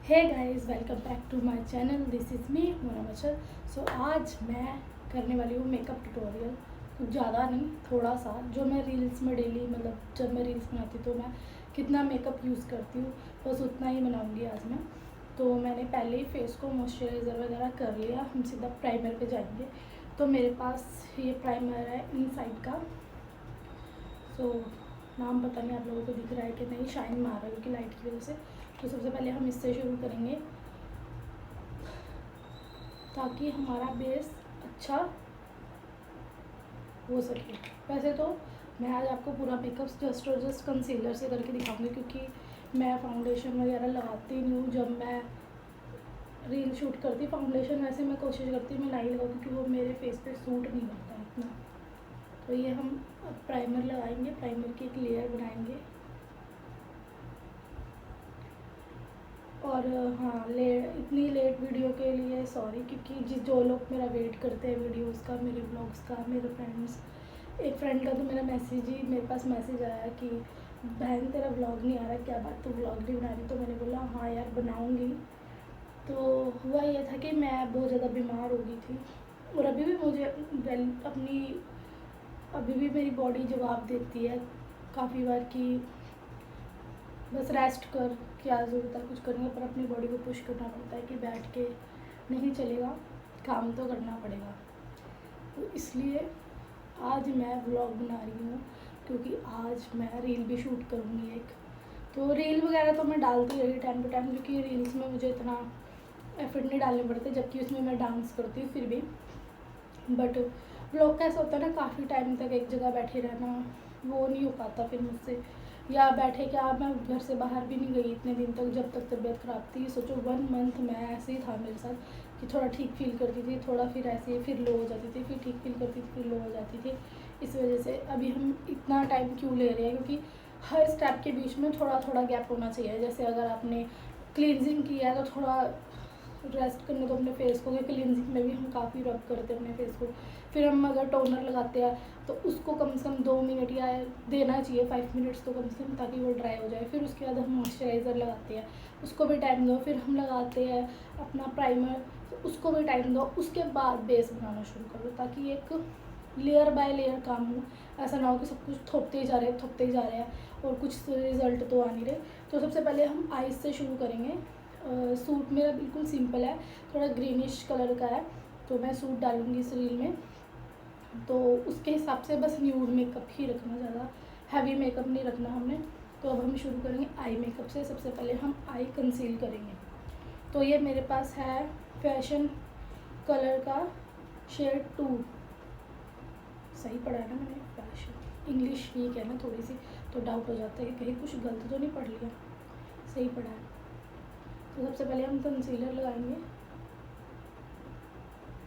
Hey guys, welcome back to my channel. This is me Mona Machal. So आज मैं करने वाली हूँ मेकअप ट्यूटोरियल। कुछ ज़्यादा नहीं, थोड़ा सा जो मैं रील्स में डेली जब मैं रील्स बनाती तो मैं कितना मेकअप यूज़ करती हूँ बस उतना ही बनाऊँगी आज मैं। तो मैंने पहले ही फेस को मॉइस्चराइज़र वगैरह कर लिया, हम सीधा प्राइमर पे जाएंगे। तो मेरे पास ये प्राइमर है इनसाइड का। सो नाम पता नहीं आप लोगों को दिख रहा है कि नहीं, शाइन मार रहा है क्योंकि लाइट की वजह से। तो सबसे पहले हम इससे शुरू करेंगे ताकि हमारा बेस अच्छा हो सके। वैसे तो मैं आज आपको पूरा मेकअप जस्ट और जस्ट कंसीलर से करके दिखाऊंगी क्योंकि मैं फाउंडेशन वगैरह लगाती नहीं हूँ। जब मैं रील शूट करती फाउंडेशन वैसे मैं कोशिश करती हूँ मैं नहीं लगाऊँ क्योंकि वो मेरे फेस पे सूट नहीं करता इतना। तो ये हम प्राइमर लगाएंगे, प्राइमर की एक लेयर बनाएंगे। और हाँ, इतनी लेट वीडियो के लिए सॉरी, क्योंकि जो लोग मेरा वेट करते हैं वीडियोस का, मेरे ब्लॉग्स का, मेरे फ्रेंड्स, एक फ्रेंड का तो मेरे पास मैसेज आया कि बहन तेरा ब्लॉग नहीं आ रहा, क्या बात तू ब्लॉग नहीं बना रही। तो मैंने बोला हाँ यार बनाऊँगी। तो हुआ ये था कि मैं बहुत ज़्यादा बीमार हो गई थी और अभी भी अभी भी मेरी बॉडी जवाब देती है काफ़ी बार कि बस रेस्ट कर, क्या ज़रूरत है कुछ करने, पर अपनी बॉडी को पुश करना पड़ता है कि बैठ के नहीं चलेगा, काम तो करना पड़ेगा। तो इसलिए आज मैं व्लॉग बना रही हूँ क्योंकि आज मैं रील भी शूट करूँगी एक। तो रील वगैरह तो मैं डालती रही टाइम टू टाइम क्योंकि रील्स में मुझे इतना एफर्ट नहीं डालने पड़ते, जबकि उसमें मैं डांस करती हूँ फिर भी। बट व्लॉग कैसा होता है ना, काफ़ी टाइम तक एक जगह बैठे रहना वो नहीं हो पाता फिर मुझसे, या बैठे क्या, मैं घर से बाहर भी नहीं गई इतने दिन तक जब तक तबीयत ख़राब थी। सोचो 1 मंथ मैं ऐसे ही था मेरे साथ कि थोड़ा ठीक फील करती थी, थोड़ा फिर ऐसे फिर लो हो जाती थी, फिर ठीक फील करती थी, फिर लो हो जाती थी। इस वजह से अभी हम इतना टाइम क्यों ले रहे हैं, क्योंकि हर स्टेप के बीच में थोड़ा थोड़ा गैप होना चाहिए। जैसे अगर आपने क्लींजिंग किया है तो थोड़ा रेस्ट करने दो अपने फेस को, क्योंकि क्लींजिंग में भी हम काफ़ी रब करते हैं अपने फेस को। फिर हम अगर टोनर लगाते हैं तो उसको कम से कम 2 मिनट या देना चाहिए, 5 मिनट्स तो कम से कम, ताकि वो ड्राई हो जाए। फिर उसके बाद हम मॉइस्चराइज़र लगाते हैं, उसको भी टाइम दो। फिर हम लगाते हैं अपना प्राइमर, तो उसको भी टाइम दो। उसके बाद बेस बनाना शुरू करो ताकि एक लेयर बाय लेयर काम हो। ऐसा ना हो कि सब कुछ थोपते ही जा रहे हैं और कुछ रिज़ल्ट तो आ नहीं रहे। तो सबसे पहले हम आइज़ से शुरू करेंगे। सूट मेरा बिल्कुल सिंपल है, थोड़ा ग्रीनिश कलर का है, तो मैं सूट डालूँगी इस रील में। तो उसके हिसाब से बस न्यूड मेकअप ही रखना, ज़्यादा हैवी मेकअप नहीं रखना हमने। तो अब हम शुरू करेंगे आई मेकअप से। सबसे पहले हम आई कंसील करेंगे। तो ये मेरे पास है फैशन कलर का शेड 2। सही पढ़ा है ना मैंने, फैशन इंग्लिश वीक है ना थोड़ी सी, तो डाउट हो जाता है कि कहीं कुछ गलत तो नहीं पढ़ लिया। सही पढ़ा है। तो सबसे पहले हम कंसीलर लगाएंगे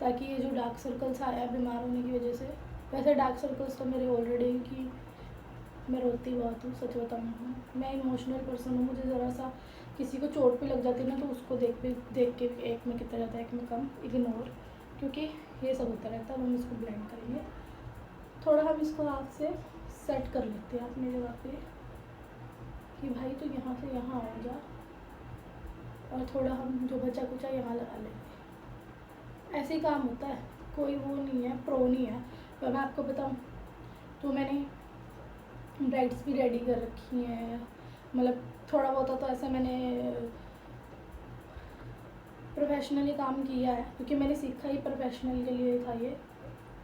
ताकि ये जो डार्क सर्कल्स आया है बीमार होने की वजह से, वैसे डार्क सर्कल्स तो मेरे ऑलरेडी कि मैं रोती बहुत हूँ, सच बताऊँ मैं इमोशनल पर्सन हूँ। मुझे ज़रा सा किसी को चोट भी लग जाती है ना तो उसको देख के एक में कितना जाता है, एक में कम, इग्नोर, क्योंकि ये सब होता रहता है। हम इसको ब्लेंड करेंगे, थोड़ा हम इसको हाथ से सेट कर लेते हैं अपनी जगह पे कि भाई तो यहाँ से यहाँ आ जा, और थोड़ा हम जो बचा कुचा यहाँ लगा लेंगे। ऐसे ही काम होता है, कोई वो नहीं है, प्रो नहीं है। पर मैं आपको बताऊँ तो मैंने ब्राइड्स भी रेडी कर रखी हैं, मतलब थोड़ा बहुत तो ऐसा मैंने प्रोफेशनली काम किया है क्योंकि मैंने सीखा ही प्रोफेशनल के लिए था ये,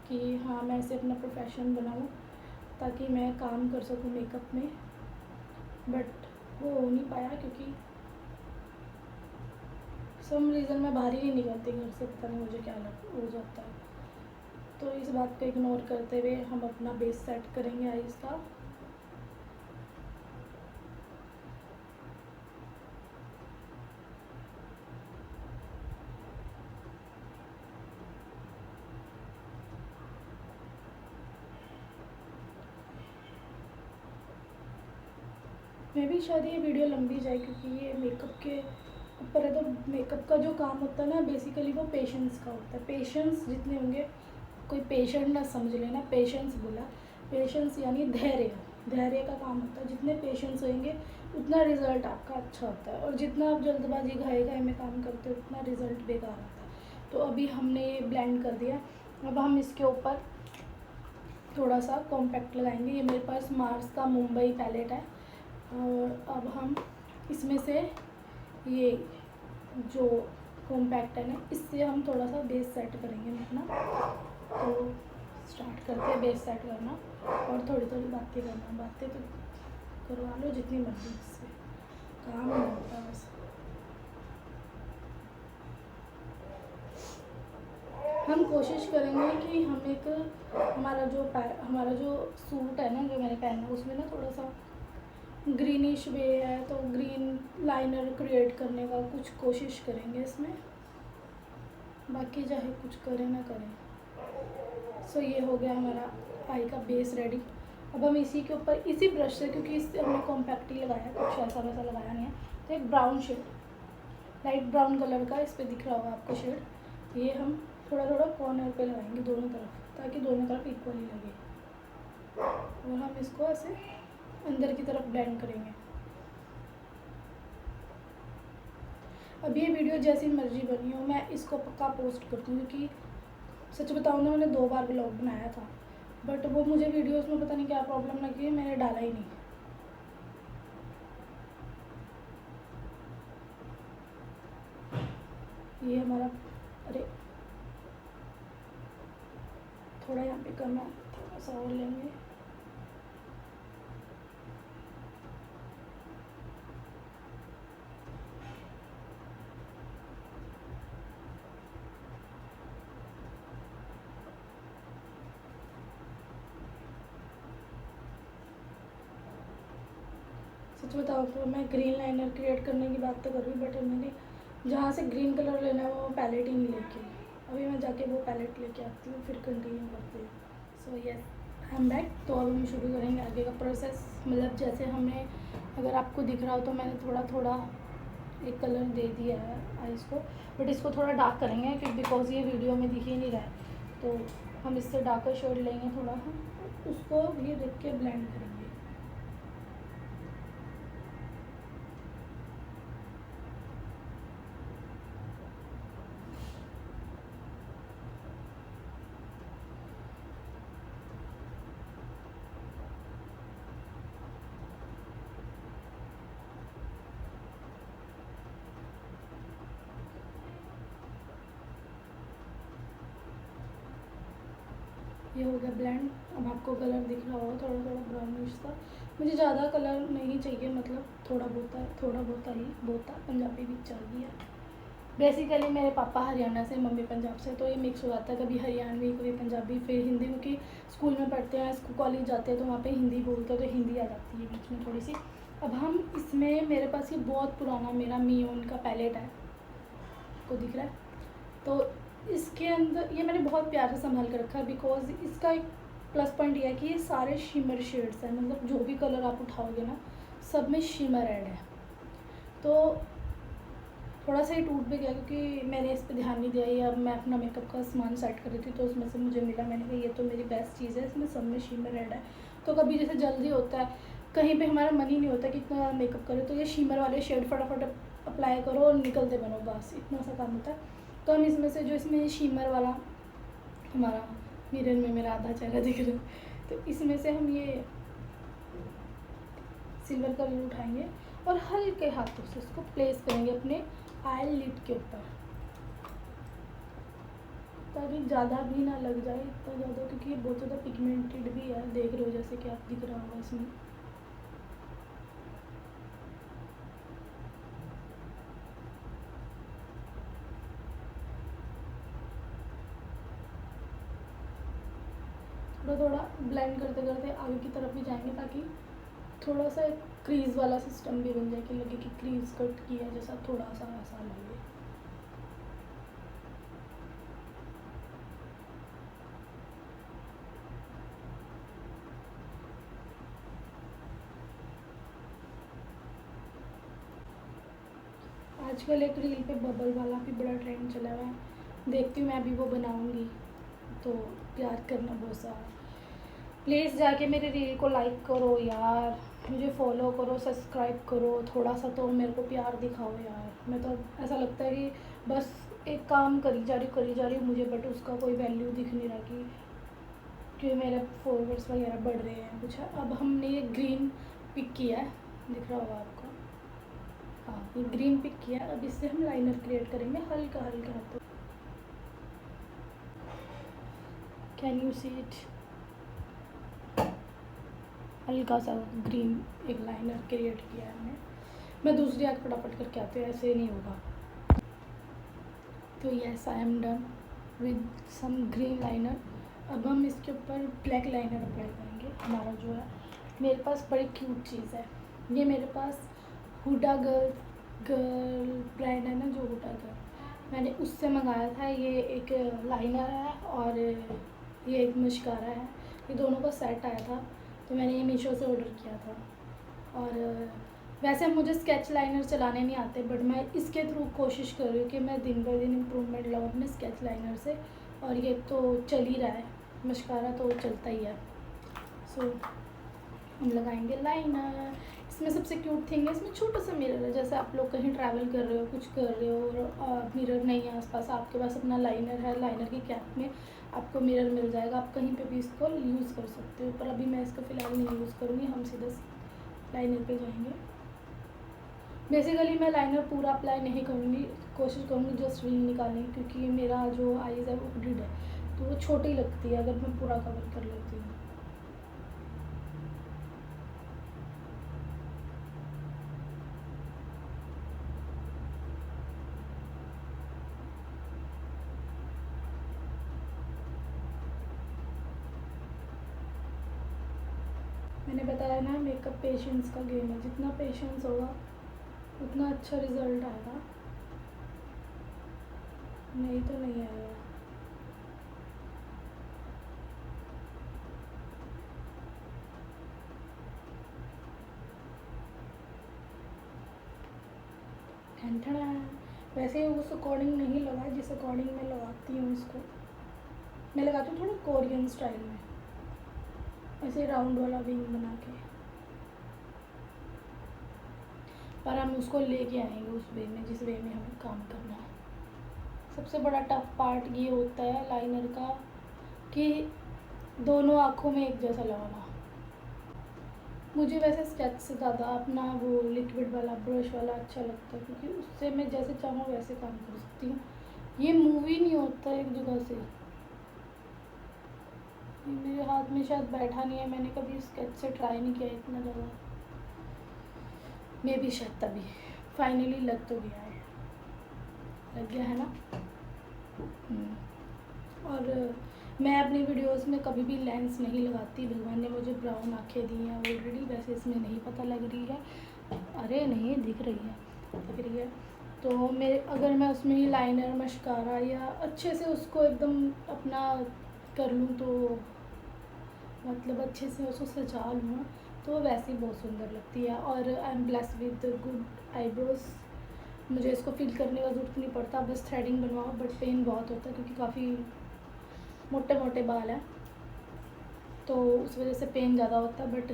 कि हाँ मैं ऐसे अपना प्रोफेशन बनाऊँ ताकि मैं काम कर सकूँ मेकअप में। बट वो हो नहीं पाया क्योंकि सम रीज़न मैं बाहर ही नहीं निकलती घर से, पता नहीं मुझे क्या हो जाता है। तो इस बात को इग्नोर करते हुए हम अपना बेस सेट करेंगे आईज़ का। मैं भी शायद ये वीडियो लंबी जाए क्योंकि ये मेकअप के ऊपर है। तो मेकअप का जो काम होता है ना बेसिकली वो पेशेंस का होता है। पेशेंस जितने होंगे, कोई पेशेंट ना समझ लेना, पेशेंस बोला, पेशेंस यानी धैर्य। धैर्य का काम होता है। जितने पेशेंस होंगे उतना रिज़ल्ट आपका अच्छा होता है, और जितना आप जल्दबाजी घाई घाई में काम करते हो उतना रिज़ल्ट बेकार आता है। तो अभी हमने ये ब्लेंड कर दिया। अब हम इसके ऊपर थोड़ा सा कॉम्पैक्ट लगाएंगे। ये मेरे पास मार्स का मुंबई पैलेट है, और अब हम इसमें से ये जो कॉम्पैक्ट है ना, इससे हम थोड़ा सा बेस सेट करेंगे अपना। तो स्टार्ट करते हैं बेस सेट करना, और थोड़ी थोड़ी बातें करना। बातें तो करवा लो जितनी मर्जी, इससे काम नहीं होता बस। हम कोशिश करेंगे कि हम एक हमारा जो सूट है ना, जो मैंने पहना, उसमें ना थोड़ा सा ग्रीनिश वे है, तो ग्रीन लाइनर क्रिएट करने का कुछ कोशिश करेंगे इसमें। बाकी चाहे कुछ करें ना करें। सो ये हो गया हमारा आई का बेस रेडी। अब हम इसी के ऊपर इसी ब्रश से, क्योंकि इससे हमने कॉम्पैक्ट ही लगाया, कुछ ऐसा वैसा लगाया नहीं है, तो एक brown shade, light brown colour का इस पर दिख रहा होगा आपको शेड, ये हम थोड़ा थोड़ा कॉर्नर पे लगाएंगे दोनों तरफ, ताकि दोनों तरफ इक्वली लगे। और हम इसको ऐसे अंदर की तरफ ब्लेंड करेंगे। अब ये वीडियो जैसी मर्जी बनी हो, मैं इसको पक्का पोस्ट करती हूँ, क्योंकि सच बताऊँ ना, मैंने 2 बार ब्लॉग बनाया था, बट वो मुझे वीडियोस में पता नहीं क्या प्रॉब्लम लगी, मैंने डाला ही नहीं। ये हमारा, अरे थोड़ा यहाँ पे कम है, थोड़ा सा और लेंगे। सच बताऊँ तो मैं ग्रीन लाइनर क्रिएट करने की बात तो कर रही हूँ, बट मैंने जहाँ से ग्रीन कलर लेना है वो पैलेट ही नहीं लेके, अभी मैं जाके वो पैलेट लेके आती हूँ, फिर कंटिन्यू करती हूँ। So yes, I am back. तो अब हम शुरू करेंगे आगे का प्रोसेस। मतलब जैसे हमने, अगर आपको दिख रहा हो तो मैंने थोड़ा थोड़ा एक कलर दे दिया है आइस को, बट इसको थोड़ा डार्क करेंगे, क्योंकि बिकॉज ये वीडियो में दिख ही नहीं रहा है, तो हम इससे डार्कर शेड लेंगे थोड़ा, हम उसको भी देख के ब्लेंड करेंगे। ये हो गया ब्लेंड। अब आपको कलर दिख रहा होगा थोड़ा थोड़ा ब्राउनिश सा, मुझे ज़्यादा कलर नहीं चाहिए, मतलब थोड़ा बहुत ही बहुत, पंजाबी भी चाहिए। बेसिकली मेरे पापा हरियाणा से, मम्मी पंजाब से, तो ये मिक्स हो जाता है, कभी हरियाणवी कभी पंजाबी फिर हिंदी, क्योंकि स्कूल में पढ़ते हैं, स्कूल कॉलेज जाते हैं तो वहाँ पे हिंदी बोलते हैं, तो हिंदी आ जाती है बीच में थोड़ी सी। अब हम इसमें, मेरे पास ये बहुत पुराना मेरा मियोन का पैलेट है, आपको दिख रहा है, तो इसके अंदर ये मैंने बहुत प्यार से संभाल कर रखा है, बिकॉज इसका एक प्लस पॉइंट ये है कि ये सारे शिमर शेड्स हैं, मतलब जो भी कलर आप उठाओगे ना सब में शिमर ऐड है। तो थोड़ा सा ही टूट भी गया, क्योंकि मैंने इस पर ध्यान नहीं दिया। ये अब मैं अपना मेकअप का सामान सेट कर रही थी, तो उसमें से मुझे मिला, मैंने कहा ये तो मेरी बेस्ट चीज़ है, इसमें सब में शिमर ऐड है। तो कभी जैसे जल्दी होता है, कहीं पे हमारा मन ही नहीं होता कि इतना मेकअप करें, तो ये शिमर वाले शेड फटाफट अप्लाई करो और निकलते बनो, बस इतना सा काम होता है। तो हम इसमें से, जो इसमें शिमर वाला हमारा मिरर में मेरा आधा चेहरा दिख रहा है, तो इसमें से हम ये सिल्वर कलर उठाएंगे और हल्के हाथों से इसको प्लेस करेंगे अपने आई लिड के ऊपर, ताकि ज़्यादा भी ना लग जाए, इतना ज़्यादा, क्योंकि ये बहुत ज़्यादा पिगमेंटेड भी है, देख रहे हो जैसे कि आप दिख रहा होगा इसमें। थोड़ा थोड़ा ब्लेंड करते करते आगे की तरफ भी जाएंगे, ताकि थोड़ा सा एक क्रीज वाला सिस्टम भी बन जाए, कि लगे कि क्रीज कट किया जैसा, थोड़ा सा ऐसा लगे। आजकल एक रील पे बबल वाला भी बड़ा ट्रेंड चला हुआ है, देखती हूँ मैं भी वो बनाऊँगी, तो प्यार करना बहुत सारा। प्लीज़ जाके मेरे रील को लाइक करो यार, मुझे फॉलो करो, सब्सक्राइब करो, थोड़ा सा तो मेरे को प्यार दिखाओ यार। मैं तो ऐसा लगता है कि बस एक काम करी जा रही हूँ मुझे, बट उसका कोई वैल्यू दिख नहीं रहा कि मेरे फॉलोअर्स वगैरह बढ़ रहे हैं कुछ। अब हमने ये ग्रीन पिक किया है, दिख रहा होगा आपको, हाँ ये ग्रीन पिक किया है। अब इससे हम लाइनर क्रिएट करेंगे हल्का हल्का हाथों। Can you see it? हल्का सा ग्रीन एक लाइनर क्रिएट किया है हमने। मैं दूसरी हाथ फटाफट करके आती हूँ, ऐसे नहीं होगा। तो yes I am done with some green liner. अब हम इसके ऊपर ब्लैक लाइनर अप्लाई करेंगे। हमारा जो है, मेरे पास बड़ी क्यूट चीज़ है ये, मेरे पास हुडा गर्ल ब्रांड है ना, जो हुडा गर्ल, मैंने उससे मंगाया था। ये एक लाइनर है और ये एक मस्कारा है, ये दोनों का सेट आया था, तो मैंने ये मीशो से ऑर्डर किया था। और वैसे मुझे स्केच लाइनर चलाने नहीं आते, बट मैं इसके थ्रू कोशिश कर रही हूँ कि मैं दिन ब दिन इम्प्रूवमेंट लाऊँ अपने स्केच लाइनर से। और ये तो चल ही रहा है, मस्कारा तो चलता ही है। सो हम लगाएंगे लाइनर। इसमें सबसे क्यूट थिंग है, इसमें छोटा सा मिरर है। जैसे आप लोग कहीं ट्रैवल कर रहे हो, कुछ कर रहे हो और मिरर नहीं है आसपास, आपके पास अपना लाइनर है, लाइनर की कैप में आपको मिरर मिल जाएगा, आप कहीं पे भी इसको यूज़ कर सकते हो। पर अभी मैं इसको फ़िलहाल नहीं यूज़ करूँगी, हम सीधा लाइनर पे जाएंगे। बेसिकली मैं लाइनर पूरा अप्लाई नहीं करूँगी, कोशिश करूँगी जस्ट रिंग निकालने की, क्योंकि मेरा जो आईज़ है वो हुडेड है, तो वो छोटी लगती है अगर मैं पूरा कवर कर लेती हूँ। मैंने बताया ना, मेकअप पेशेंस का गेम है, जितना पेशेंस होगा उतना अच्छा रिजल्ट आएगा, नहीं तो नहीं आएगा। ठंडा वैसे उस अकॉर्डिंग नहीं लगा जिस अकॉर्डिंग मैं लगाती हूँ इसको। मैं लगाती हूँ थोड़ा कोरियन स्टाइल में, ऐसे राउंड वाला विंग बना के, पर हम उसको लेके आएंगे उस वे में जिस वे में हमें काम करना है। सबसे बड़ा टफ पार्ट ये होता है लाइनर का कि दोनों आँखों में एक जैसा लगाना। मुझे वैसे स्केच से ज़्यादा अपना वो लिक्विड वाला ब्रश वाला अच्छा लगता है, क्योंकि उससे मैं जैसे चाहूँ वैसे काम कर सकती हूँ। ये मूव ही नहीं होता एक जगह से, मेरे हाथ में शायद बैठा नहीं है, मैंने कभी स्केच से ट्राई नहीं किया इतना ज़्यादा। मे भी शायद तभी फाइनली लग तो गया है, लग गया है ना। और मैं अपनी वीडियोस में कभी भी लेंस नहीं लगाती, भगवान ने मुझे ब्राउन आँखें दी हैं ऑलरेडी, वैसे इसमें नहीं पता लग रही है, अरे नहीं दिख रही है, दिख रही है। तो मेरे अगर मैं उसमें लाइनर मस्कारा या अच्छे से उसको एकदम अपना कर लूँ, तो मतलब अच्छे से उसको सजा लूँ, तो वैसे ही बहुत सुंदर लगती है। और I am blessed with good eyebrows, मुझे इसको फिल करने का ज़रूरत नहीं पड़ता, बस थ्रेडिंग बनवाओ, बट पेन बहुत होता है क्योंकि काफ़ी मोटे मोटे बाल हैं, तो उस वजह से पेन ज़्यादा होता है, बट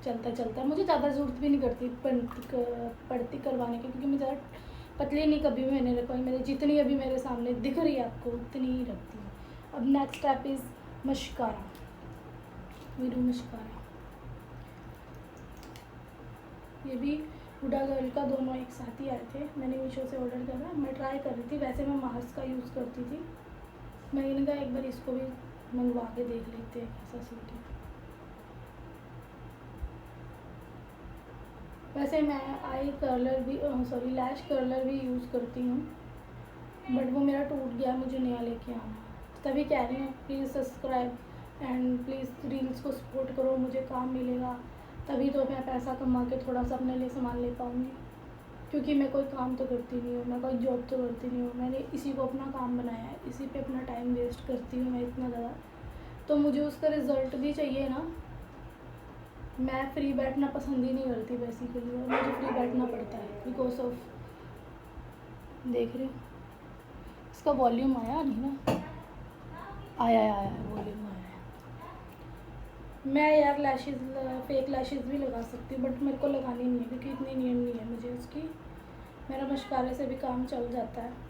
चलता चलता है। मुझे ज़्यादा ज़रूरत भी नहीं पड़ती करवाने की, क्योंकि मैं ज़्यादा पतली नहीं कभी भी मैंने रखवाई, मेरे जितनी अभी मेरे सामने दिख रही है आपको उतनी ही रखती हूँ। अब next step is mascara, Veeru mascara. ये भी हुडा गर्ल का दोनों एक साथ ही आए थे, मैंने मीशो से ऑर्डर करा, मैं ट्राई कर रही थी, वैसे मैं मार्स का यूज़ करती थी, मैंने कहा एक बार इसको भी मंगवा के देख लेते हैं कैसा सूट है। वैसे मैं आई कर्लर भी सॉरी लैश कर्लर भी यूज़ करती हूँ, बट वो मेरा टूट गया, मुझे नया लेके आना है। तभी कह रही हूँ please subscribe and please reels को सपोर्ट करो, मुझे काम मिलेगा तभी तो मैं पैसा कमा के थोड़ा सा अपने लिए सामान ले पाऊँगी, क्योंकि मैं कोई काम तो करती नहीं हूँ, मैं कोई जॉब तो करती नहीं हूँ, मैंने इसी को अपना काम बनाया है, इसी पे अपना टाइम वेस्ट करती हूँ मैं इतना ज़्यादा, तो मुझे उसका रिज़ल्ट भी चाहिए ना। मैं फ्री बैठना पसंद ही नहीं करती बेसिकली, और मुझे फ्री बैठना पड़ता है बिकॉज ऑफ, देख रहे हो इसका वॉल्यूम आया नहीं ना, आया वॉल्यूम आया है। मैं यार लैशेज़ फेक लैशेज़ भी लगा सकती हूँ, बट मेरे को लगानी नहीं है क्योंकि इतनी नीड नहीं है मुझे उसकी। मेरा मशकारे से भी काम चल जाता है।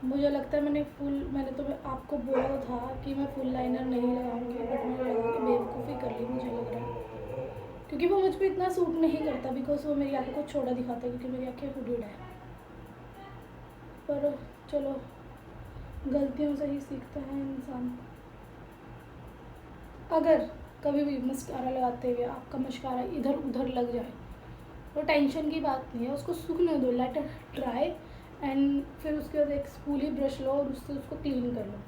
मुझे लगता है मैंने तो आपको बोला था कि मैं फुल लाइनर नहीं लगाऊंगी, बट मैंने लगा के बेवकूफ़ी कर ली, मुझे लग रहा है, क्योंकि वो मुझ पर इतना सूट नहीं करता, बिकॉज वो मेरी आँखों को छोटा दिखाता है क्योंकि मेरी आँखें हुडीड है। पर चलो, गलतियों से ही सीखता है इंसान। अगर कभी भी मस्कारा लगाते हुए आपका मस्कारा इधर उधर लग जाए तो टेंशन की बात नहीं है, उसको सूखने दो, लेट इट ड्राई, एंड फिर उसके बाद एक स्पूली ब्रश लो और उससे उसको क्लीन कर लो।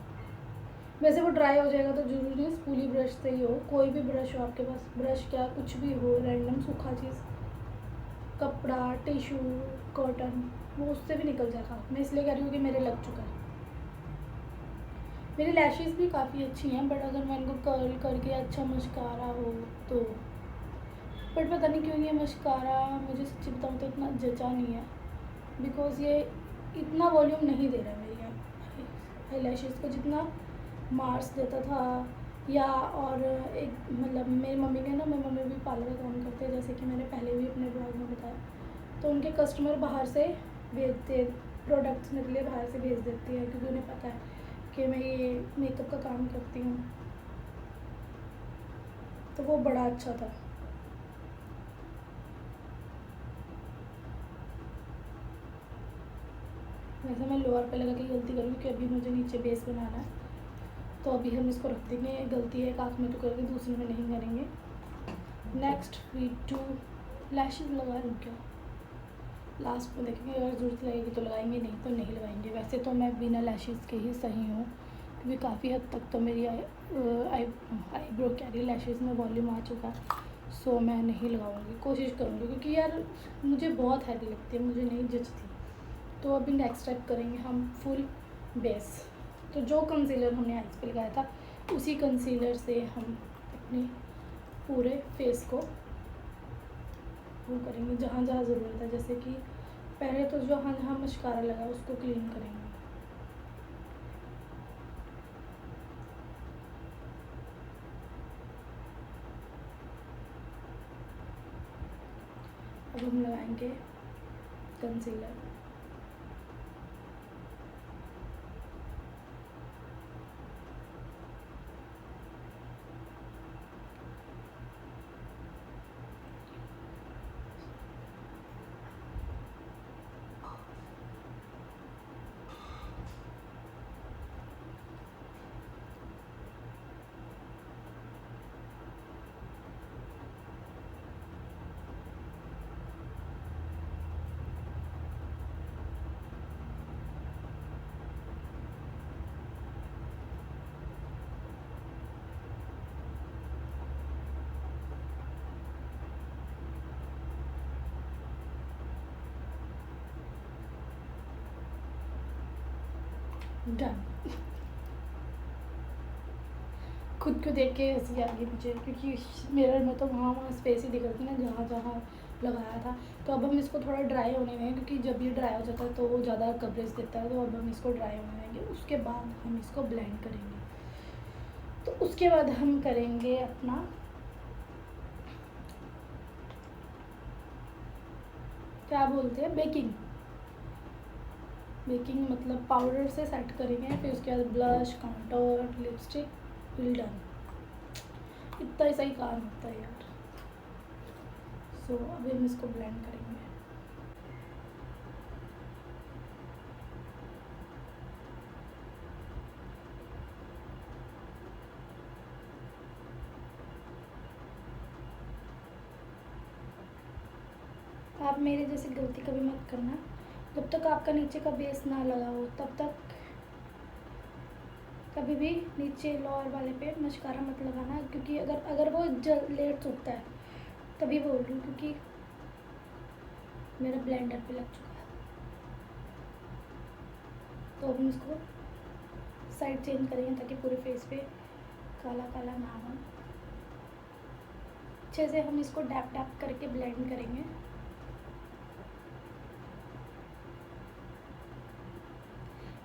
वैसे वो ड्राई हो जाएगा तो जरूरी नहीं स्पूली ब्रश से ही हो, कोई भी ब्रश हो आपके पास, ब्रश क्या कुछ भी हो, रैंडम सूखा चीज़, कपड़ा, टिश्यू, कॉटन, वो उससे भी निकल जाएगा। मैं इसलिए कह रही हूँ कि मेरे लग चुका है। मेरी लैशेज़ भी काफ़ी अच्छी हैं, बट अगर मैं इनको कर्ल करके अच्छा मस्कारा हो तो, बट पता नहीं क्यों ये मस्कारा मुझे सच्ची बताऊँ तो इतना जचा नहीं है, बिकॉज ये इतना वॉल्यूम नहीं दे रहा है मेरी आई लैशेज़ को जितना मार्स देता था। या और एक मतलब मेरी मम्मी ने ना, मेरी मम्मी भी पार्लर का काम करते हैं, जैसे कि मैंने पहले भी अपने ब्लॉग में बताया, तो उनके कस्टमर बाहर से भेजते, प्रोडक्ट्स मेरे लिए बाहर से भेज देती है क्योंकि उन्हें पता है कि मैं ये मेकअप का काम करती हूँ, तो वो बड़ा अच्छा था। वैसे मैं लोअर पे लगा के गलती करूँ क्योंकि अभी मुझे नीचे बेस बनाना है, तो अभी हम इसको रख देंगे। गलती है एक आँख में तो करेंगे, दूसरे में नहीं करेंगे। नेक्स्ट वी डू लैशेज़ लगा लूँ क्या, लास्ट में देखेंगे, अगर ज़रूरत लगेगी तो लगाएंगे, नहीं तो नहीं लगाएंगे। वैसे तो मैं बिना लैशेज़ के ही सही हूँ क्योंकि काफ़ी हद तक तो मेरी आईब्रो कैरी लैशेज़ में वॉल्यूम आ चुका है, सो मैं नहीं लगाऊंगी, कोशिश करूँगी क्योंकि यार मुझे बहुत हैवी लगती है, मुझे नहीं जचती। तो अभी नेक्स्ट स्टेप करेंगे हम फुल बेस। तो जो कंसीलर हमने आइज पे लगाया था उसी कंसीलर से हम अपने पूरे फेस को वो करेंगे जहाँ जहाँ ज़रूरत है, जैसे कि पहले तो जहाँ जहाँ मस्कारा लगा उसको क्लीन करेंगे। अब हम लगाएंगे कंसीलर। डन। खुद को देख के हंसी आ गई मुझे क्योंकि मिरर में तो वहाँ वहाँ स्पेस ही दिख रही थी ना जहाँ जहाँ लगाया था। तो अब हम इसको थोड़ा ड्राई होने देंगे क्योंकि जब ये ड्राई हो जाता है तो वो ज़्यादा कवरेज देता है, तो अब हम इसको ड्राई होने देंगे। उसके बाद हम इसको ब्लेंड करेंगे। तो उसके बाद हम करेंगे अपना क्या बोलते हैं, बेकिंग। बेकिंग मतलब पाउडर से सेट करेंगे, फिर उसके बाद blush, contour, lipstick, fill done. इतना ही सही काम होता है यार। सो अभी हम इसको ब्लेंड करेंगे। आप मेरे जैसे गलती कभी मत करना, जब तक आपका नीचे का बेस ना लगा हो तब तक कभी भी नीचे लोअर वाले पे मस्कारा मत लगाना, क्योंकि अगर वो लेट सूखता है तभी बोल रही हूँ, क्योंकि मेरा ब्लेंडर पे लग चुका है। तो हम इसको साइड चेंज करेंगे ताकि पूरे फेस पे काला काला ना हो। अच्छे से हम इसको डैप डैप करके ब्लेंड करेंगे।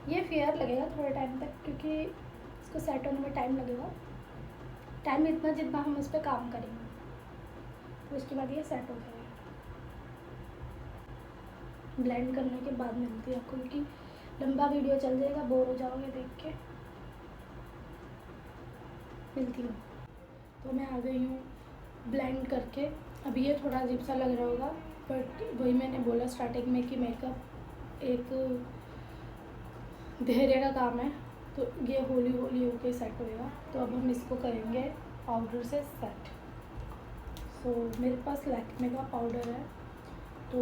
ये फेयर लगेगा थोड़े टाइम तक क्योंकि इसको सेट होने में टाइम लगेगा, टाइम इतना जितना हम इस पर काम करेंगे, तो उसके बाद ये सेट हो जाएगा। ब्लेंड करने के बाद मिलती है आपको, क्योंकि लंबा वीडियो चल जाएगा, बोर हो जाओगे देख के। मिलती हूँ। तो मैं आ गई हूँ ब्लेंड करके। अभी ये थोड़ा अजीब सा लग रहा होगा, बट वही मैंने बोला स्टार्टिंग में कि मेकअप एक धैर्य का काम है, तो ये होली होली होके सेट होएगा। तो अब हम इसको करेंगे पाउडर से सेट। सो मेरे पास लैक्मे का पाउडर है, तो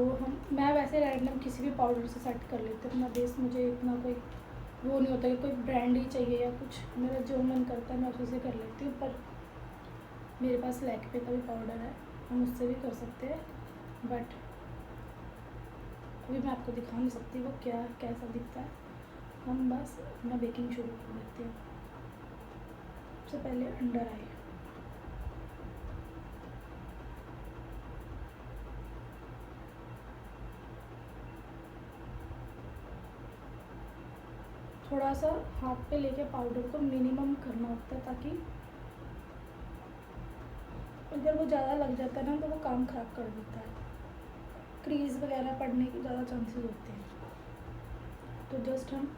मैं वैसे रैंडम किसी भी पाउडर से सेट कर लेती हूँ अपना बेस। मुझे इतना कोई वो नहीं होता कि कोई ब्रांड ही चाहिए या कुछ, मेरा जो मन करता है मैं उसी से कर लेती हूँ। पर मेरे पास लैक्मे का भी पाउडर है, हम उससे भी कर सकते हैं, बट अभी मैं आपको दिखा नहीं सकती वो कैसा दिखता है। हम बस अपना बेकिंग शुरू कर देते हैं। सबसे पहले अंडर आई, थोड़ा सा हाथ पे लेके पाउडर को मिनिमम करना होता है, ताकि अगर वो ज़्यादा लग जाता है ना तो वो काम ख़राब कर देता है, क्रीज वगैरह पड़ने के ज़्यादा चांसेस होते हैं। तो जस्ट हम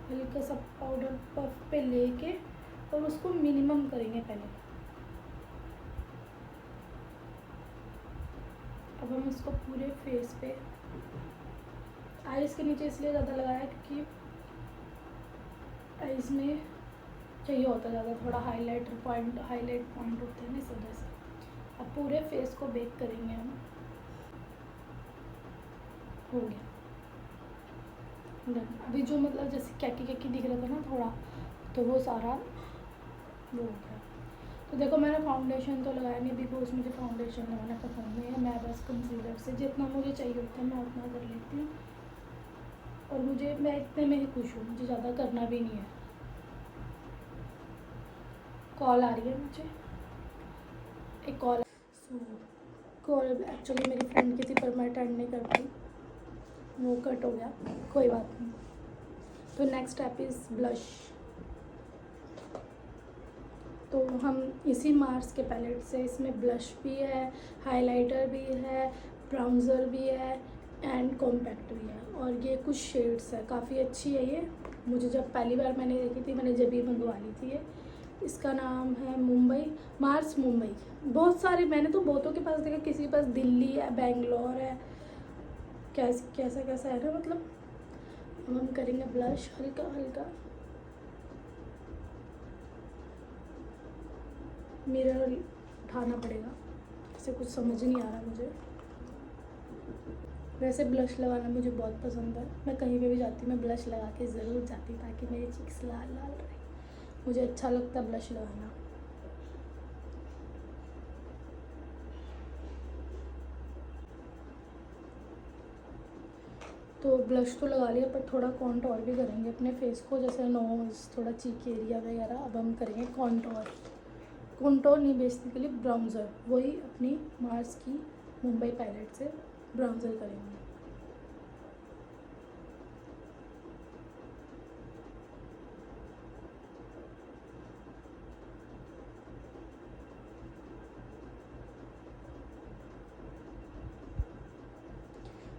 हल्का सा पाउडर पफ पे लेके और उसको मिनिमम करेंगे पहले। अब हम इसको पूरे फेस पे, आईज के नीचे इसलिए ज़्यादा लगाया क्योंकि आईज में चाहिए होता है ज़्यादा, थोड़ा हाईलाइट पॉइंट होते हैं ना, इस वजह से। अब पूरे फेस को बेक करेंगे हम। हो गया डन। अभी जो मतलब जैसे कैकी दिख रहा था ना थोड़ा, तो वो सारा वो हो गया। तो देखो मैंने फाउंडेशन तो लगाया नहीं, बिकॉज मुझे फाउंडेशन लगाना पसंद नहीं है। मैं बस कंसीलर से जितना मुझे चाहिए होता है मैं उतना कर लेती हूँ, और मैं इतने में ही खुश हूँ, मुझे ज़्यादा करना भी नहीं है। कॉल आ रही है मुझे, एक कॉल एक्चुअली मेरी फ्रेंड की थी, पर मैं अटेंड नहीं कर पाई, वो कट हो गया, कोई बात नहीं। तो नेक्स्ट स्टेप इज़ ब्लश। तो हम इसी मार्स के पैलेट से, इसमें ब्लश भी है, हाइलाइटर भी है, ब्राउन्जर भी है एंड कॉम्पैक्ट भी है, और ये कुछ शेड्स है। काफ़ी अच्छी है ये, मुझे जब पहली बार मैंने देखी थी, मैंने जब ही मंगवा ली थी ये। इसका नाम है मार्स मुंबई। बहुत सारे मैंने तो बहुतों के पास देखा, किसी के पास दिल्ली है, बेंगलोर है, कैसा कैसा है ना, मतलब। अब हम करेंगे ब्लश हल्का हल्का। मिरर उठाना पड़ेगा, इससे कुछ समझ नहीं आ रहा मुझे। वैसे ब्लश लगाना मुझे बहुत पसंद है, मैं कहीं पे भी जाती हूँ मैं ब्लश लगा के ज़रूर जाती हूँ, ताकि मेरी चीक्स लाल लाल रहे। मुझे अच्छा लगता है ब्लश लगाना। तो ब्लश तो लगा लिया, पर थोड़ा कॉन्टोर भी करेंगे अपने फेस को, जैसे नोज़, थोड़ा चीक एरिया वगैरह। अब हम करेंगे कॉन्टोर नहीं, बेसिकली ब्राउन्जर, वही अपनी मार्स की मुंबई पैलेट से ब्राउन्जर करेंगे।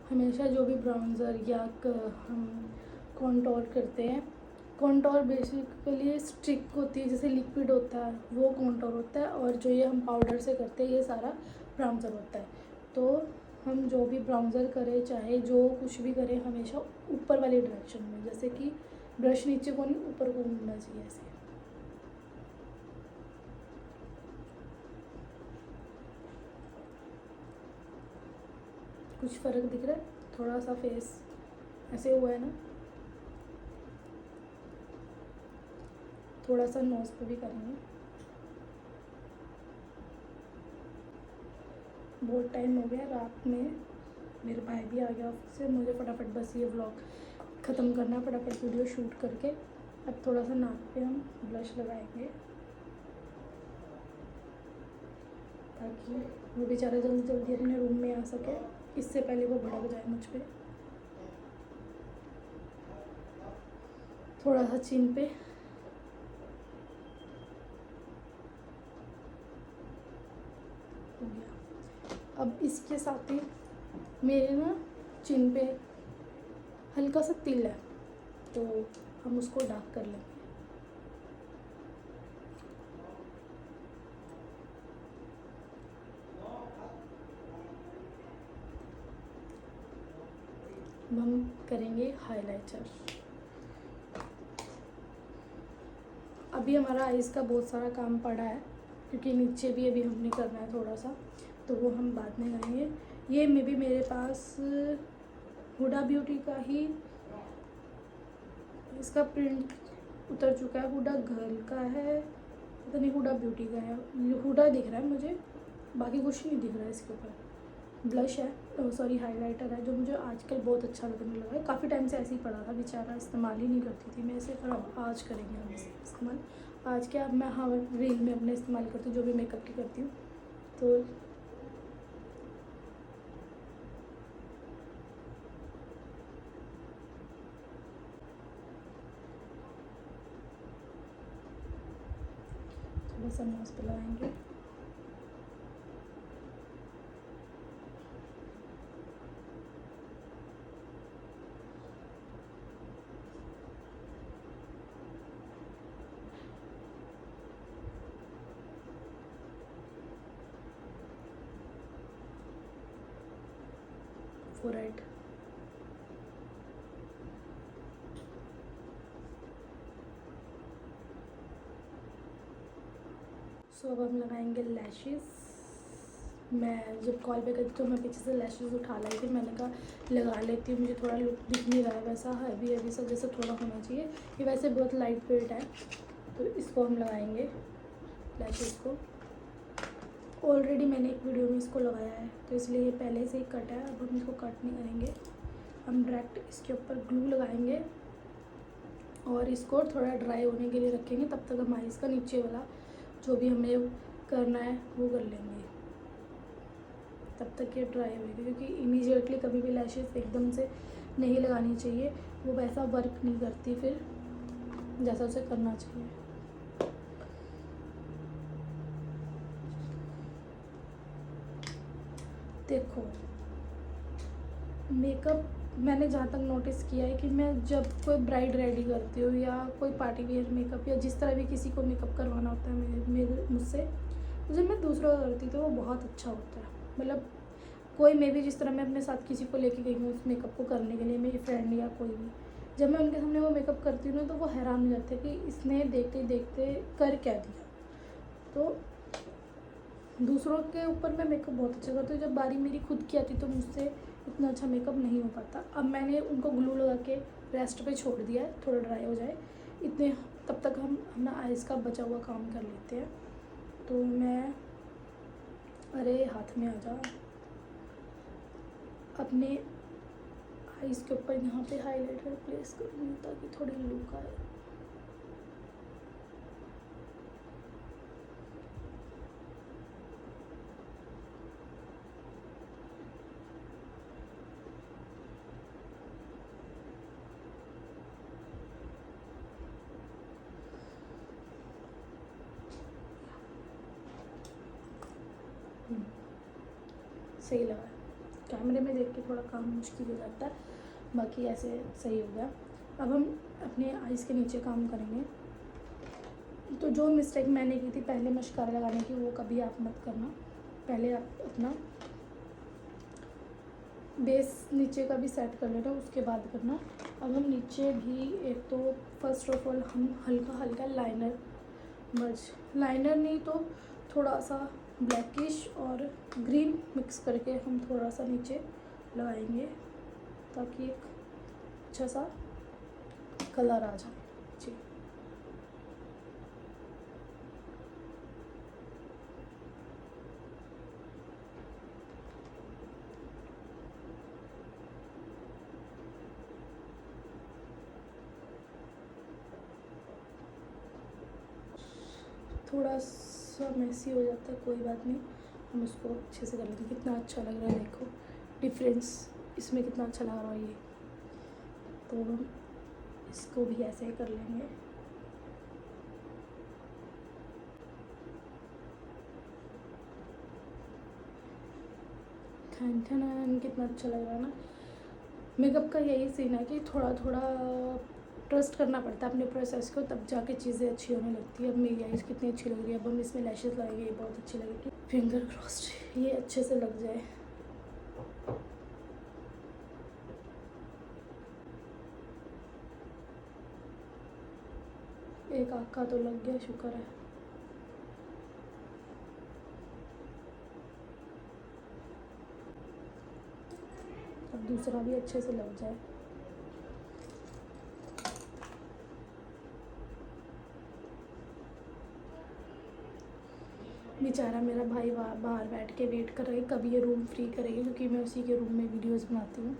हमेशा जो भी ब्राउन्ज़र या हम कॉन्टोर करते हैं, कॉन्टोर बेसिकली स्टिक होती है, जैसे लिक्विड होता है वो कॉन्टोर होता है, और जो ये हम पाउडर से करते हैं ये सारा ब्राउन्ज़र होता है। तो हम जो भी ब्राउन्ज़र करें, चाहे जो कुछ भी करें, हमेशा ऊपर वाली डायरेक्शन में, जैसे कि ब्रश नीचे को नहीं ऊपर को घूमना चाहिए ऐसे। कुछ फ़र्क दिख रहा है, थोड़ा सा फेस ऐसे हुआ है ना, थोड़ा सा नोज़ पे भी करेंगे। बहुत टाइम हो गया, रात में मेरे भाई भी आ गया ऑफिस से, मुझे फटाफट बस ये व्लॉग ख़त्म करना, फटाफट वीडियो शूट करके। अब थोड़ा सा नाक पे हम ब्लश लगाएंगे, ताकि वो बेचारा जल्दी जल्दी अपने रूम में आ सके, इससे पहले वो भड़क जाए मुझ पे। थोड़ा सा चिन पे, अब इसके साथ ही मेरे ना चिन पे हल्का सा तिल है, तो हम उसको डार्क कर लेंगे। अब हम करेंगे हाइलाइटर। अभी हमारा आइज़ का बहुत सारा काम पड़ा है, क्योंकि नीचे भी अभी हमने करना है थोड़ा सा, तो वो हम बाद में करेंगे। ये मे भी मेरे पास हुडा ब्यूटी का ही इसका प्रिंट उतर चुका है। हुडा गर्ल का है, पता नहीं हुडा ब्यूटी का है। हुडा दिख रहा है मुझे, बाकी कुछ नहीं दिख रहा है इसके ऊपर। ब्लश है, सॉरी हाइलाइटर है, जो मुझे आजकल बहुत अच्छा लगने लगा है। काफ़ी टाइम से ऐसे ही पड़ा था बेचारा, इस्तेमाल ही नहीं करती थी मैं इसे, पर अब आज करेंगे हम इसे इस्तेमाल। आज क्या, अब मैं हाँ रील में अपने इस्तेमाल करती हूँ, जो भी मेकअप की करती हूँ। तो थोड़ा सा नोज पे लगाएंगे। फोरहेड, सो अब हम लगाएंगे लैशेस। मैं जब कॉल पे करती तो मैं पीछे से लैशेस उठा लाई थी, मैंने कहा लगा लेती हूँ, मुझे थोड़ा लुक दिख नहीं रहा है वैसा हैवी हैवी सा जैसे थोड़ा होना चाहिए। ये वैसे बहुत लाइट वेट है, तो इसको हम लगाएंगे लैशेस को। ऑलरेडी मैंने एक वीडियो में इसको लगाया है, तो इसलिए ये पहले से ही कट है। अब हम इसको कट नहीं करेंगे, हम डायरेक्ट इसके ऊपर ग्लू लगाएंगे और इसको थोड़ा ड्राई होने के लिए रखेंगे। तब तक हम आइज़ का नीचे वाला जो भी हमें करना है वो कर लेंगे, तब तक ये ड्राई होगी। क्योंकि इमीडिएटली कभी भी लैशेस एकदम से नहीं लगानी चाहिए, वो वैसा वर्क नहीं करती फिर जैसा उसे करना चाहिए। देखो मेकअप मैंने जहाँ तक नोटिस किया है कि मैं जब कोई ब्राइड रेडी करती हूँ या कोई पार्टी वेयर मेकअप या जिस तरह भी किसी को मेकअप करवाना होता है मेरे मुझसे, तो जब मैं दूसरों का करती हूँ तो वो बहुत अच्छा होता है। मतलब कोई मैं भी जिस तरह मैं अपने साथ किसी को लेके गई हूँ उस मेकअप को करने के लिए, मेरी फ्रेंड या कोई भी, जब मैं उनके सामने वो मेकअप करती हूँ ना, तो वो हैरान हो जाते हैं कि इसने देखते देखते कर क्या दिया। तो दूसरों के ऊपर मैं मेकअप बहुत अच्छा करती हूँ, जब बारी मेरी खुद की आती तो मुझसे इतना अच्छा मेकअप नहीं हो पाता। अब मैंने उनको ग्लू लगा के रेस्ट पे छोड़ दिया है, थोड़ा ड्राई हो जाए इतने, तब तक हम अपना आइज़ का बचा हुआ काम कर लेते हैं। तो मैं, अरे हाथ में आ जा, अपने आइज़ के ऊपर यहाँ पे हाइलाइटर प्लेस करूँगी ताकि थोड़ी लुक आए। सही लगा, कैमरे में देख के थोड़ा काम मुश्किल हो जाता है, बाकी ऐसे सही हो गया। अब हम अपने आइज़ के नीचे काम करेंगे। तो जो मिस्टेक मैंने की थी पहले मस्कारा लगाने की, वो कभी आप मत करना। पहले आप अपना बेस नीचे का भी सेट कर लेना, उसके बाद करना। अब हम नीचे भी एक तो फर्स्ट ऑफ ऑल हम हल्का हल्का लाइनर लाइनर नहीं तो थोड़ा सा ब्लैकिश और ग्रीन मिक्स करके हम थोड़ा सा नीचे लगाएंगे ताकि एक अच्छा सा कलर आ जाए जी। थोड़ा सा मैसी हो जाता है, कोई बात नहीं, हम उसको अच्छे से कर लेंगे। कितना अच्छा लग रहा है, देखो डिफरेंस इसमें कितना अच्छा लग रहा है ये। तो हम इसको भी ऐसे ही कर लेंगे। ठन ठन, कितना अच्छा लग रहा है ना। मेकअप का यही सीन है कि थोड़ा थोड़ा ट्रस्ट करना पड़ता है अपने प्रोसेस को, तब जाके चीज़ें अच्छी होने लगती है। अब मेरी आईज कितनी अच्छी लग रही है, अब हम इसमें लैशेस लगाएंगे, ये बहुत अच्छी लगेगी। फिंगर क्रॉस्ड ये अच्छे से लग जाए। एक आँख का तो लग गया, शुक्र है। अब दूसरा भी अच्छे से लग जाए। बेचारा मेरा भाई बाहर बैठ के वेट कर रहा है कभी ये रूम फ्री करेगी, क्योंकि मैं उसी के रूम में वीडियोस बनाती हूँ।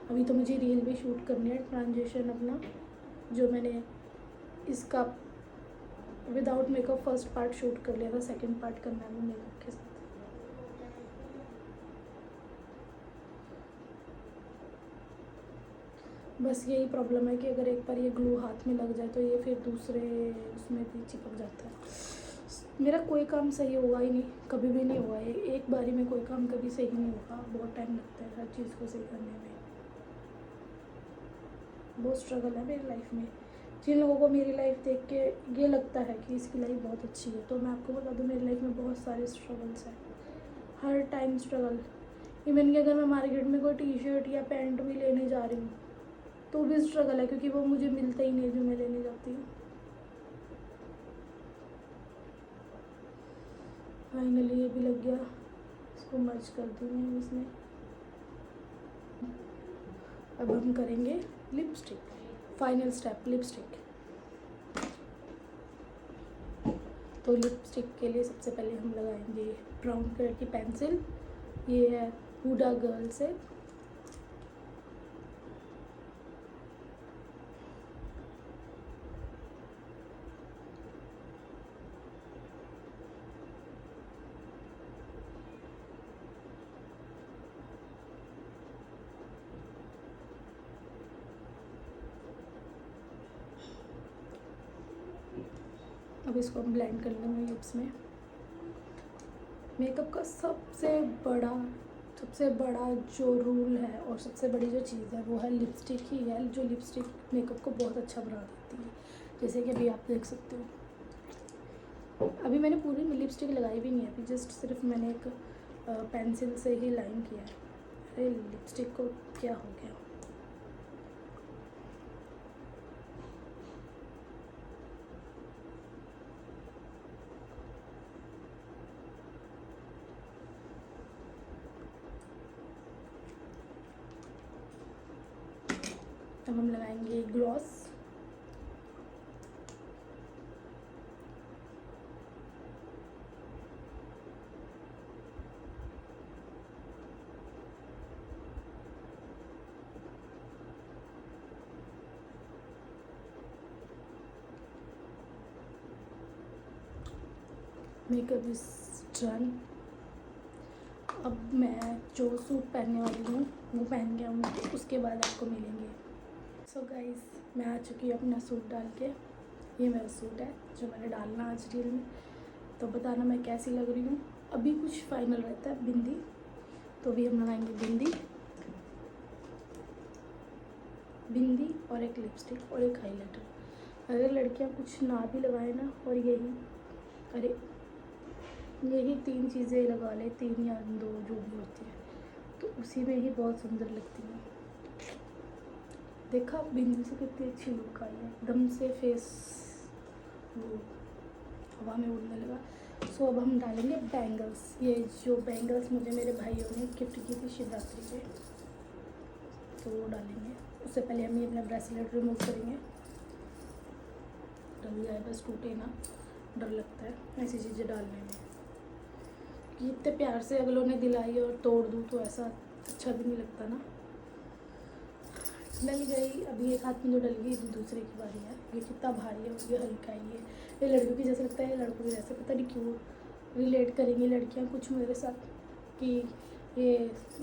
अभी तो मुझे रील भी शूट करनी है, ट्रांजिशन अपना जो मैंने इसका without makeup first part shoot कर लिया था, सेकंड पार्ट करना है मेकअप के साथ। बस यही प्रॉब्लम है कि अगर एक बार ये ग्लू हाथ में लग जाए तो ये फिर दूसरे उसमें भी चिपक जाता है। मेरा कोई काम सही होगा ही नहीं, कभी भी नहीं हुआ है। एक बारी में कोई काम कभी सही नहीं होगा, बहुत टाइम लगता है हर चीज़ को सही करने में। बहुत स्ट्रगल है मेरी लाइफ में। जिन लोगों को मेरी लाइफ देख के ये लगता है कि इसकी लाइफ बहुत अच्छी है, तो मैं आपको बता दूँ मेरी लाइफ में बहुत सारे स्ट्रगल्स हैं, हर टाइम स्ट्रगल। इवन कि अगर मैं मार्केट में कोई टी शर्ट या पैंट भी लेने जा रही हूँ तो भी स्ट्रगल है, क्योंकि वो मुझे मिलता ही नहीं जो मैं लेने जाती हूँ। फाइनली ये भी लग गया, इसको मर्ज कर दूँ मैं इसमें। अब हम करेंगे लिपस्टिक, फाइनल स्टेप लिपस्टिक। तो लिपस्टिक के लिए सबसे पहले हम लगाएंगे ब्राउन कलर की पेंसिल, ये है हुडा गर्ल से। अब इसको हम ब्लेंड कर लेंगे लिप्स में। मेकअप का सबसे बड़ा जो रूल है और सबसे बड़ी जो चीज़ है वो है लिपस्टिक ही है, जो लिपस्टिक मेकअप को बहुत अच्छा बना देती है। जैसे कि अभी आप देख सकते हो, अभी मैंने पूरी लिपस्टिक लगाई भी नहीं है, अभी जस्ट सिर्फ मैंने एक पेंसिल से ही लाइन किया है। अरे लिपस्टिक को क्या हो गया। अब हम लगाएंगे ग्लॉस। Makeup is done. अब मैं जो सूट पहनने वाली हूँ वो पहन के आऊँगी, उसके बाद आपको मिलेंगे। सो गाइस, मैं आ चुकी हूँ अपना सूट डाल के। ये मेरा सूट है जो मैंने डालना आज रील में, तो बताना मैं कैसी लग रही हूँ। अभी कुछ फाइनल रहता है बिंदी, तो भी हम लगाएंगे बिंदी और एक लिपस्टिक और एक हाइलाइटर। अगर लड़कियाँ कुछ ना भी लगाए ना और यही 3 चीज़ें लगा ले, 3 या 2 जो भी होती है, तो उसी में ही बहुत सुंदर लगती है। देखा बिंदी से कितनी अच्छी लुक आई है, एकदम से फेस वो हवा में उड़ने लगा। सो अब हम डालेंगे बैंगल्स। ये जो बैंगल्स मुझे मेरे भाइयों ने गिफ्ट की थी शिवरात्रि पे, तो वो डालेंगे। उससे पहले हम ये अपना ब्रेसलेट रिमूव करेंगे। डल जाए बस, टूटे ना, डर लगता है ऐसी चीज़ें डालने में कि इतने प्यार से अगलों ने दिलाई और तोड़ दूँ तो ऐसा अच्छा भी नहीं लगता ना। डल गई, अभी एक हाथ में जो डल गई दूसरे की बारी है। ये कितना भारी है और ये हल्का ही है। ये लड़कियों की जैसे लगता है, लड़कों की जैसे, पता नहीं क्यों रिलेट करेंगी लड़कियाँ कुछ मेरे साथ कि ये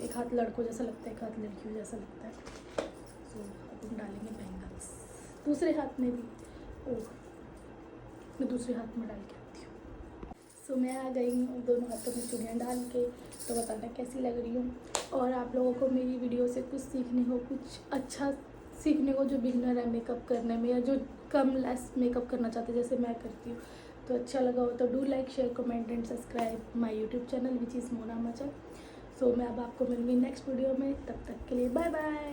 एक हाथ लड़कों जैसा लगता है, एक हाथ लड़कियों जैसा लगता है। सो अब हम डालेंगे बैंगल्स दूसरे हाथ में भी। ओह, मैं दूसरे हाथ में डाल के आती हूँ। सो मैं आ गई हूँ दोनों हाथों में चूड़ियाँ डाल के, तो बताना कैसी लग रही हूँ। और आप लोगों को मेरी वीडियो से कुछ सीखने को, कुछ अच्छा सीखने को, जो बिगनर है मेकअप करने में या जो कम लेस मेकअप करना चाहते हैं जैसे मैं करती हूँ, तो अच्छा लगा हो तो do like, share, comment and subscribe my YouTube channel which is Mona Machal. सो मैं अब आपको मिलूँगी नेक्स्ट वीडियो में, तब तक के लिए बाय बाय।